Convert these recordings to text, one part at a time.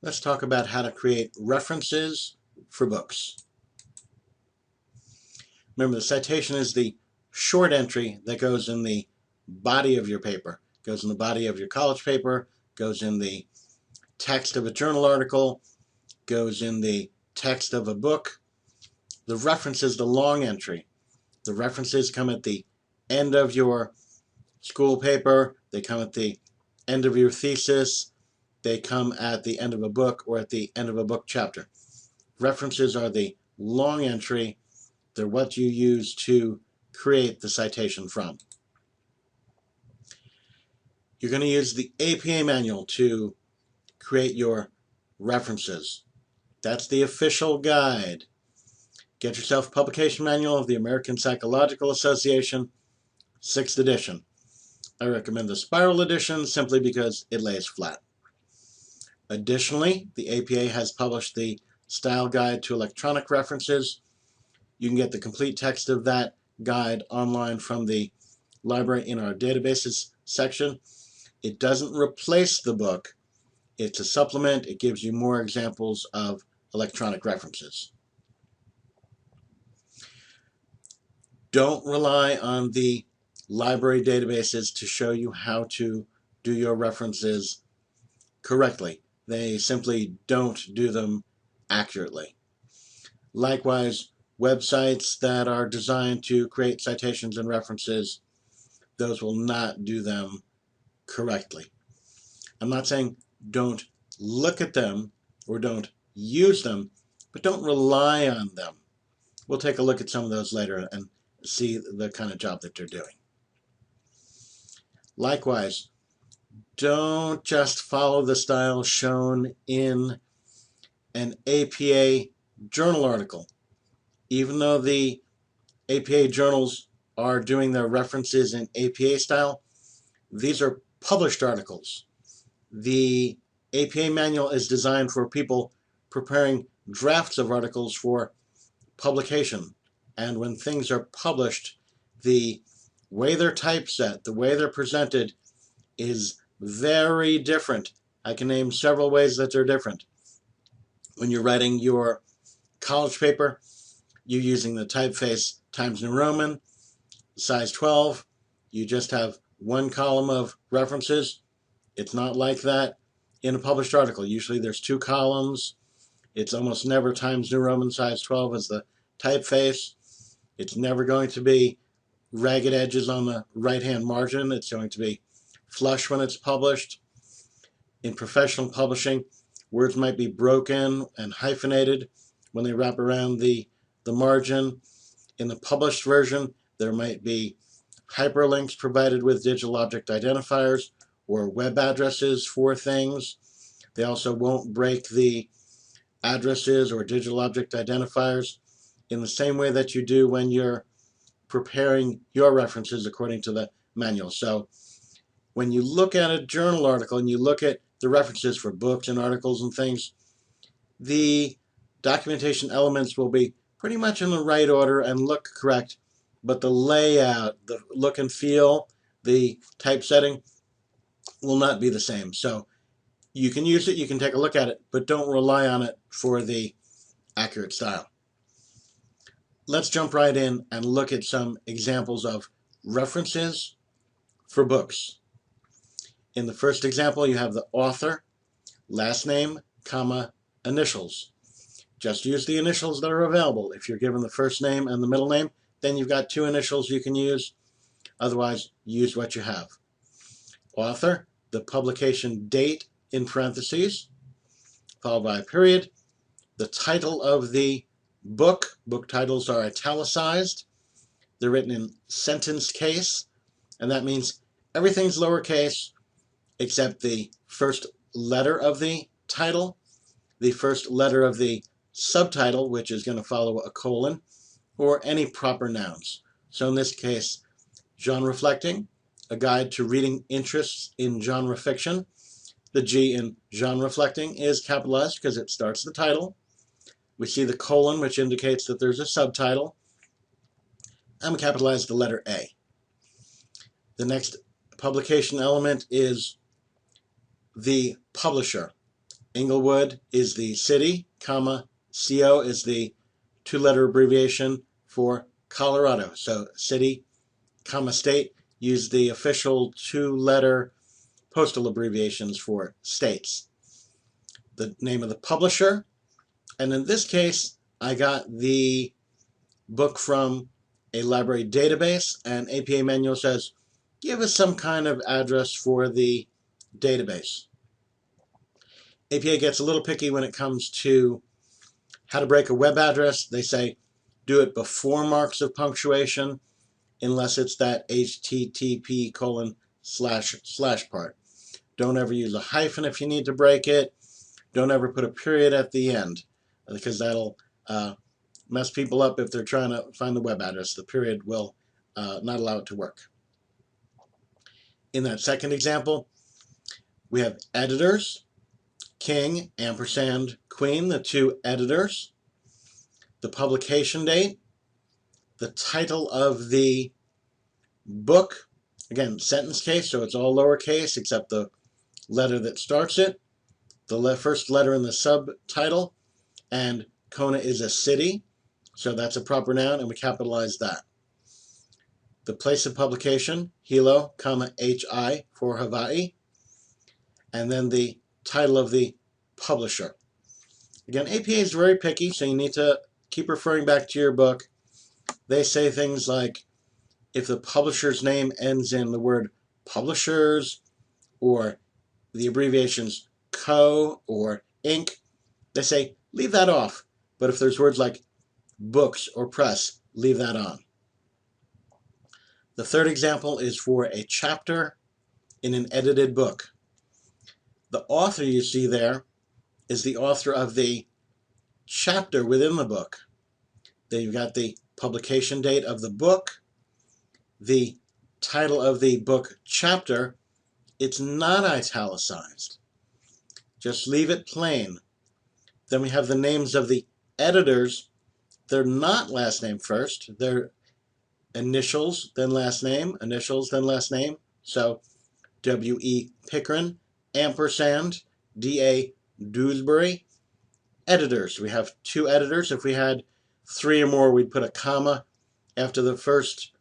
Let's talk about how to create references for books. Remember, the citation is the short entry that goes in the body of your paper. It goes in the body of your college paper, goes in the text of a journal article, goes in the text of a book. The reference is the long entry. The references come at the end of your school paper. They come at the end of your thesis. They come at the end of a book or at the end of a book chapter. References are the long entry. They're what you use to create the citation from. You're going to use the APA manual to create your references. That's the official guide. Get yourself Publication Manual of the American Psychological Association, 6th edition. I recommend the Spiral edition simply because it lays flat. Additionally, the APA has published the Style Guide to Electronic References. You can get the complete text of that guide online from the library in our databases section. It doesn't replace the book. It's a supplement. It gives you more examples of electronic references. Don't rely on the library databases to show you how to do your references correctly. They simply don't do them accurately. Likewise, websites that are designed to create citations and references, those will not do them correctly. I'm not saying don't look at them or don't use them, but don't rely on them. We'll take a look at some of those later and see the kind of job that they're doing. Likewise, don't just follow the style shown in an APA journal article. Even though the APA journals are doing their references in APA style, these are published articles. The APA manual is designed for people preparing drafts of articles for publication. And when things are published, the way they're typeset, the way they're presented is very different. I can name several ways that they're different. When you're writing your college paper, you're using the typeface Times New Roman, size 12. You just have one column of references. It's not like that in a published article. Usually there's two columns. It's almost never Times New Roman size 12 as the typeface. It's never going to be ragged edges on the right-hand margin. It's going to be flush when it's published. In professional publishing, words might be broken and hyphenated when they wrap around the margin. In the published version, there might be hyperlinks provided with digital object identifiers or web addresses for things. They also won't break the addresses or digital object identifiers in the same way that you do when you're preparing your references according to the manual. So when you look at a journal article and you look at the references for books and articles and things, the documentation elements will be pretty much in the right order and look correct, but the layout, the look and feel, the typesetting will not be the same. So you can use it, you can take a look at it, but don't rely on it for the accurate style. Let's jump right in and look at some examples of references for books. In the first example, you have the author, last name, comma, initials. Just use the initials that are available. If you're given the first name and the middle name, then you've got two initials you can use. Otherwise, use what you have. Author, the publication date in parentheses, followed by a period. The title of the book. Book titles are italicized. They're written in sentence case, and that means everything's lowercase except the first letter of the title, the first letter of the subtitle, which is going to follow a colon, or any proper nouns. So in this case, genre reflecting, a guide to reading interests in genre fiction. The G in genre reflecting is capitalized because it starts the title. We see the colon, which indicates that there's a subtitle. And we capitalize the letter A. The next publication element is the publisher. Inglewood is the city, comma, CO is the two-letter abbreviation for Colorado. So city, comma, state, use the official two-letter postal abbreviations for states. The name of the publisher, and in this case, I got the book from a library database, and APA manual says, give us some kind of address for the database. APA gets a little picky when it comes to how to break a web address. They say do it before marks of punctuation unless it's that http:// part. Don't ever use a hyphen if you need to break it. Don't ever put a period at the end because that'll mess people up if they're trying to find the web address. The period will not allow it to work. In that second example, we have editors, king, ampersand, queen, the two editors, the publication date, the title of the book, again, sentence case, so it's all lowercase except the letter that starts it, the first letter in the subtitle, and Kona is a city, so that's a proper noun, and we capitalize that. The place of publication, Hilo, comma, HI for Hawaii, and then the title of the publisher. Again, APA is very picky, so you need to keep referring back to your book. They say things like, if the publisher's name ends in the word publishers, or the abbreviations co or inc, they say, leave that off. But if there's words like books or press, leave that on. The third example is for a chapter in an edited book. The author you see there is the author of the chapter within the book. Then you've got the publication date of the book, the title of the book chapter. It's not italicized. Just leave it plain. Then we have the names of the editors. They're not last name first. They're initials, then last name, initials, then last name. So W.E. Pickering, ampersand, D.A. Dewsbury. Editors. We have two editors. If we had three or more, we'd put a comma after the first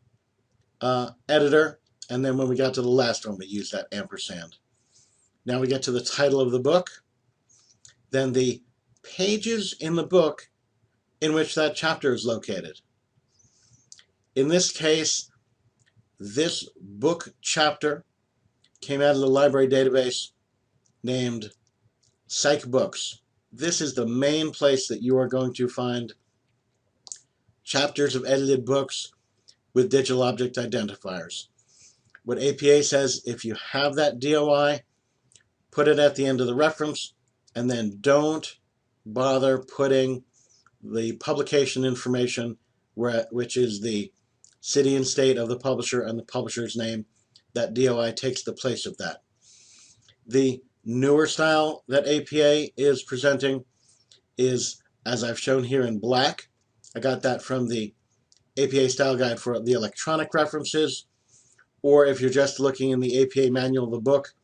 editor, and then when we got to the last one, we use that ampersand. Now we get to the title of the book, then the pages in the book in which that chapter is located. In this case, this book chapter came out of the library database named Psych Books. This is the main place that you are going to find chapters of edited books with digital object identifiers. What APA says, if you have that DOI, put it at the end of the reference, and then don't bother putting the publication information, which is the city and state of the publisher and the publisher's name. That DOI takes the place of that. The newer style that APA is presenting is, as I've shown here in black. I got that from the APA style guide for the electronic references, or if you're just looking in the APA manual of the book,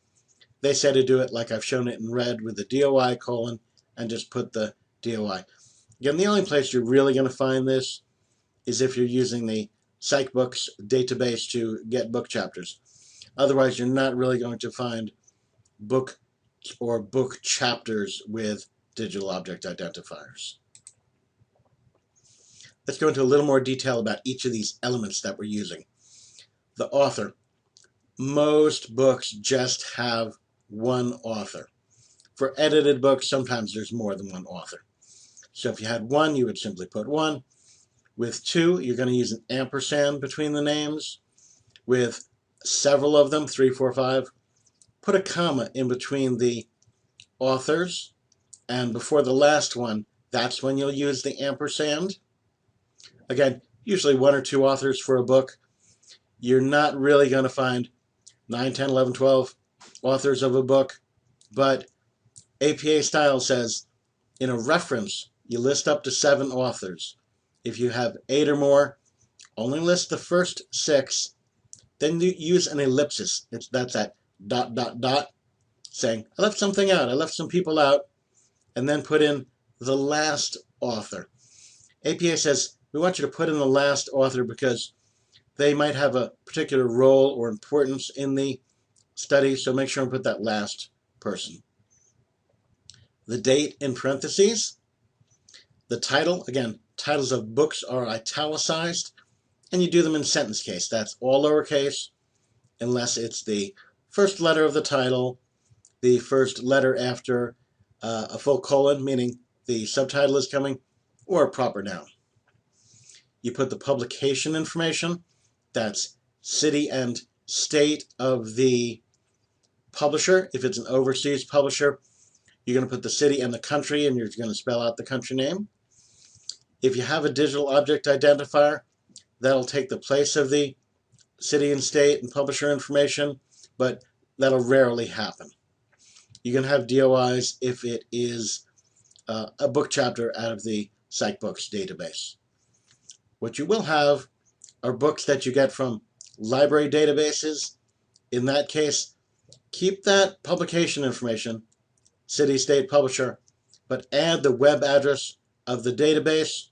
they say to do it like I've shown it in red with the DOI colon and just put the DOI. Again, the only place you're really going to find this is if you're using the Psych Books database to get book chapters. Otherwise, you're not really going to find book or book chapters with digital object identifiers. Let's go into a little more detail about each of these elements that we're using. The author. Most books just have one author. For edited books, sometimes there's more than one author. So if you had one, you would simply put one. With two, you're going to use an ampersand between the names. With several of them, 3, 4, 5, put a comma in between the authors. And before the last one, that's when you'll use the ampersand. Again, usually 1 or 2 authors for a book. You're not really going to find 9, 10, 11, 12 authors of a book, but APA style says in a reference, you list up to 7 authors. If you have 8 or more, only list the first 6, then you use an ellipsis. That's that ... saying, I left something out, I left some people out, and then put in the last author. APA says we want you to put in the last author because they might have a particular role or importance in the study, so make sure and put that last person. The date in parentheses. The title, again, titles of books are italicized, and you do them in sentence case. That's all lowercase, unless it's the first letter of the title, the first letter after a full colon, meaning the subtitle is coming, or a proper noun. You put the publication information. That's city and state of the publisher. If it's an overseas publisher, you're going to put the city and the country, and you're going to spell out the country name. If you have a digital object identifier, that'll take the place of the city and state and publisher information, but that'll rarely happen. You can have DOIs if it is a book chapter out of the PsycBooks database. What you will have are books that you get from library databases. In that case, keep that publication information, city, state, publisher, but add the web address of the database.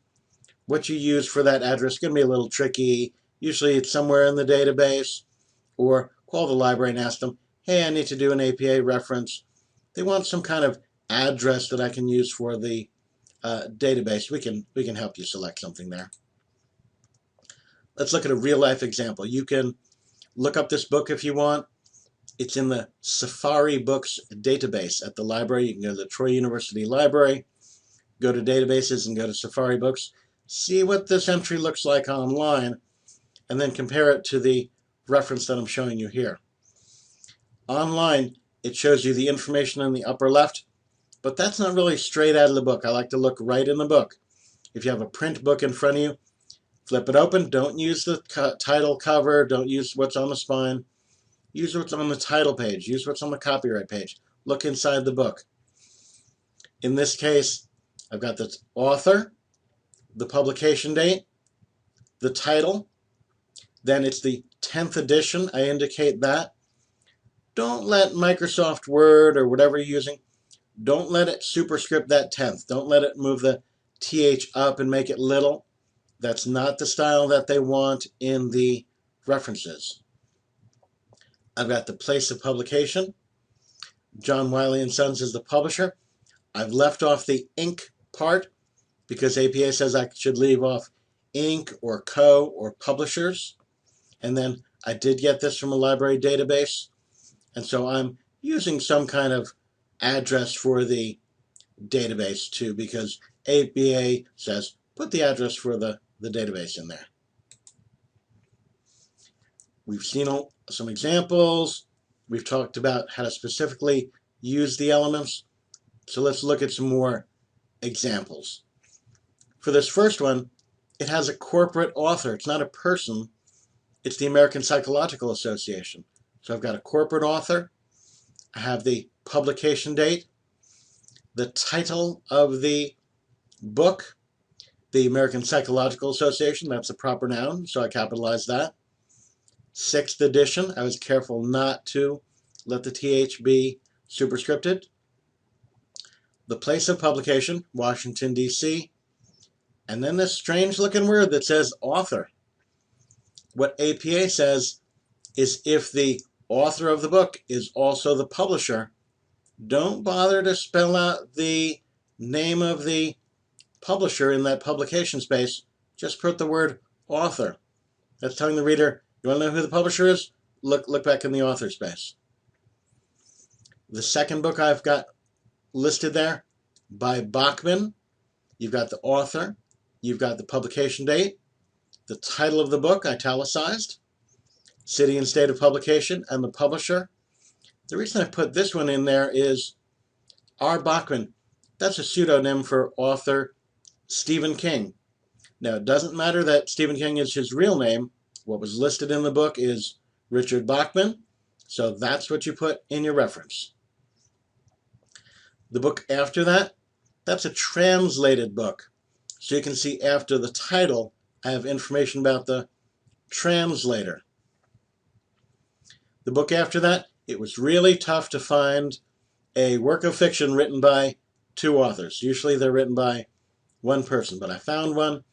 What you use for that address is going to be a little tricky. Usually it's somewhere in the database, or call the library and ask them, hey, I need to do an APA reference. They want some kind of address that I can use for the database. We can help you select something there. Let's look at a real-life example. You can look up this book if you want. It's in the Safari Books database at the library. You can go to the Troy University Library, go to databases, and go to Safari Books. See what this entry looks like online, and then compare it to the reference that I'm showing you here. Online, it shows you the information in the upper left, but that's not really straight out of the book. I like to look right in the book. If you have a print book in front of you, flip it open. Don't use the title cover. Don't use what's on the spine. Use what's on the title page. Use what's on the copyright page. Look inside the book. In this case, I've got the author, the publication date, the title, then it's the 10th edition. I indicate that. Don't let Microsoft Word or whatever you're using, don't let it superscript that 10th. Don't let it move the TH up and make it little. That's not the style that they want in the references. I've got the place of publication. John Wiley & Sons is the publisher. I've left off the Inc. part because APA says I should leave off Inc. or Co. or publishers. And then I did get this from a library database. And so I'm using some kind of address for the database too, because APA says put the address for the database in there. We've seen some examples. We've talked about how to specifically use the elements. So let's look at some more examples. For this first one, it has a corporate author. It's not a person. It's the American Psychological Association. So I've got a corporate author. I have the publication date, the title of the book, the American Psychological Association. That's a proper noun, so I capitalized that. 6th edition. I was careful not to let the TH be superscripted. The place of publication, Washington, D.C. And then this strange looking word that says author. What APA says is if the author of the book is also the publisher, don't bother to spell out the name of the publisher in that publication space. Just put the word author. That's telling the reader, you want to know who the publisher is? Look back in the author space. The second book I've got listed there, by Bachman. You've got the author. You've got the publication date, the title of the book, italicized, city and state of publication, and the publisher. The reason I put this one in there is R. Bachman. That's a pseudonym for author Stephen King. Now, it doesn't matter that Stephen King is his real name. What was listed in the book is Richard Bachman, so that's what you put in your reference. The book after that, that's a translated book. So you can see after the title, I have information about the translator. The book after that, it was really tough to find a work of fiction written by two authors. Usually they're written by one person, but I found one.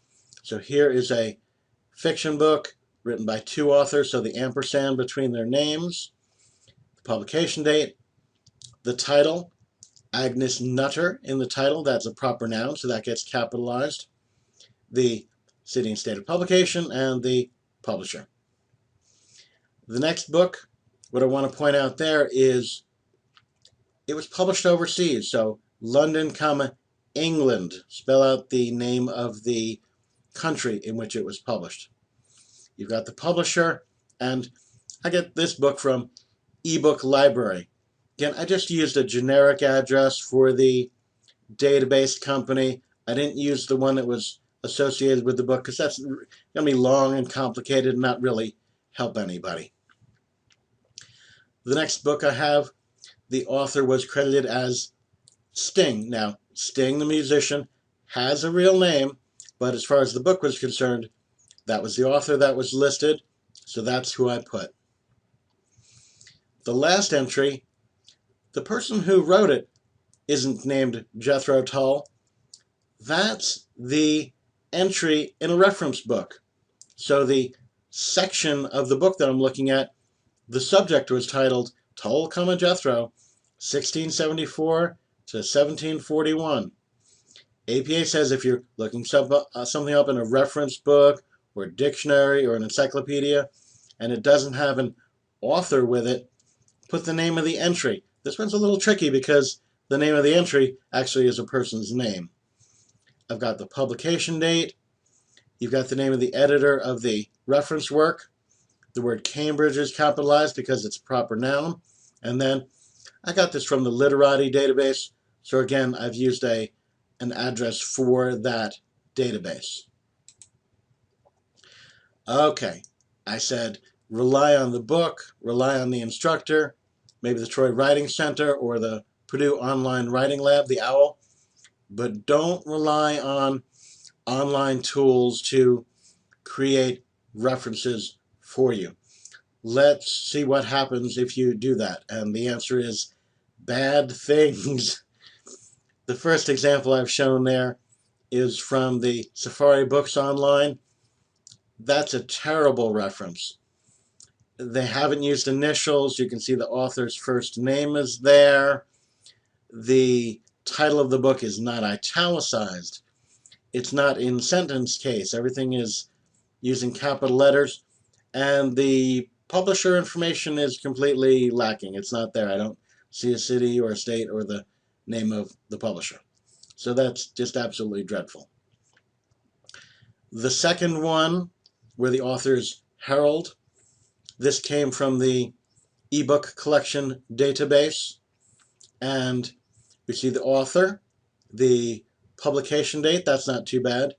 So here is a fiction book written by two authors, so the ampersand between their names, the publication date, the title, Agnes Nutter in the title, that's a proper noun, so that gets capitalized, the city and state of publication, and the publisher. The next book, what I want to point out there is it was published overseas, so London, England, spell out the name of the country in which it was published. You've got the publisher, and I get this book from eBook Library. Again, I just used a generic address for the database company. I didn't use the one that was associated with the book because that's going to be long and complicated and not really help anybody. The next book I have, the author was credited as Sting. Now, Sting, the musician, has a real name, but as far as the book was concerned, that was the author that was listed, so that's who I put. The last entry, the person who wrote it isn't named Jethro Tull. That's the entry in a reference book. So the section of the book that I'm looking at, the subject was titled Tull, Jethro, 1674 to 1741. APA says if you're looking something up in a reference book or a dictionary or an encyclopedia and it doesn't have an author with it, put the name of the entry. This one's a little tricky because the name of the entry actually is a person's name. I've got the publication date. You've got the name of the editor of the reference work. The word Cambridge is capitalized because it's a proper noun. And then I got this from the Literati database. So again, I've used an address for that database. Okay, I said rely on the book, rely on the instructor, maybe the Troy Writing Center or the Purdue Online Writing Lab, the OWL, but don't rely on online tools to create references for you. Let's see what happens if you do that. And the answer is bad things. The first example I've shown there is from the Safari Books Online. That's a terrible reference. They haven't used initials. You can see the author's first name is there. The title of the book is not italicized. It's not in sentence case. Everything is using capital letters. And the publisher information is completely lacking. It's not there. I don't see a city or a state or the name of the publisher. So that's just absolutely dreadful. The second one, where the author's Herald, this came from the ebook collection database, and we see the author, the publication date, that's not too bad,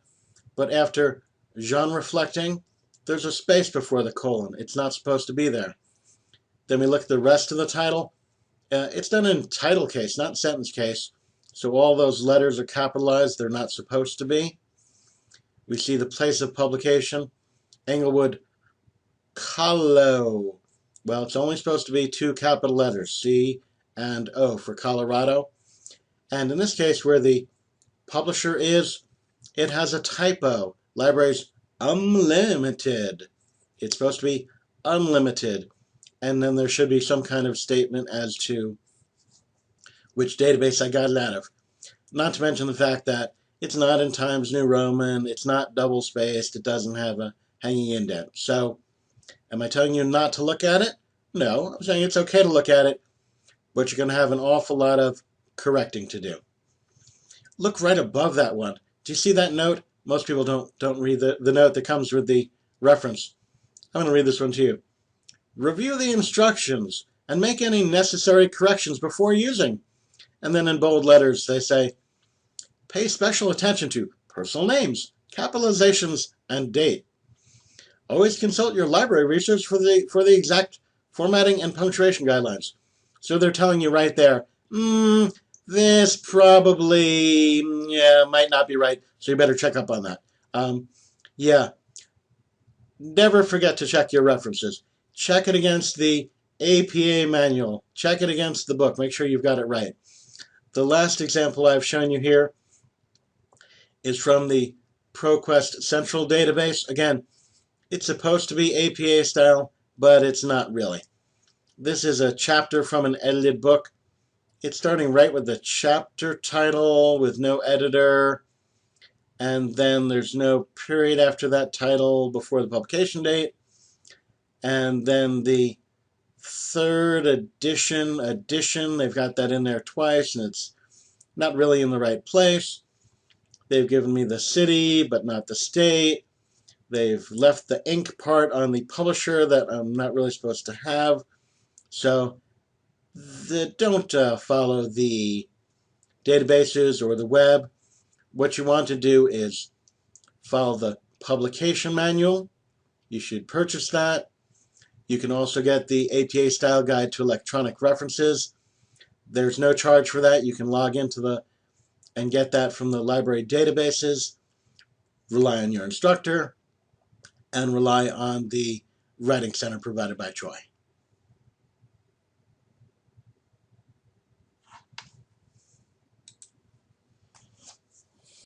but after genre reflecting, there's a space before the colon. It's not supposed to be there. Then we look at the rest of the title. It's done in title case, not sentence case, so all those letters are capitalized. They're not supposed to be. We see the place of publication, Englewood, Colo. Well, it's only supposed to be two capital letters, C and O for Colorado. And in this case, where the publisher is, it has a typo. Libraries Unlimited. It's supposed to be unlimited. And then there should be some kind of statement as to which database I got it out of. Not to mention the fact that it's not in Times New Roman, it's not double-spaced, it doesn't have a hanging indent. So, am I telling you not to look at it? No, I'm saying it's okay to look at it, but you're going to have an awful lot of correcting to do. Look right above that one. Do you see that note? Most people don't read the note that comes with the reference. I'm going to read this one to you. Review the instructions and make any necessary corrections before using. And then in bold letters they say, pay special attention to personal names, capitalizations, and date. Always consult your library research for the exact formatting and punctuation guidelines. So they're telling you right there, this probably might not be right, so you better check up on that. Yeah, never forget to check your references. Check it against the APA manual. Check it against the book. Make sure you've got it right. The last example I've shown you here is from the ProQuest Central database. Again, it's supposed to be APA style, but it's not really. This is a chapter from an edited book. It's starting right with the chapter title with no editor, and then there's no period after that title before the publication date, and then the third edition, they've got that in there twice, and it's not really in the right place. They've given me the city, but not the state. They've left the ink part on the publisher that I'm not really supposed to have. So don't follow the databases or the web. What you want to do is follow the publication manual. You should purchase that. You can also get the APA Style Guide to Electronic References. There's no charge for that. You can log into and get that from the library databases. Rely on your instructor and rely on the Writing Center provided by Troy.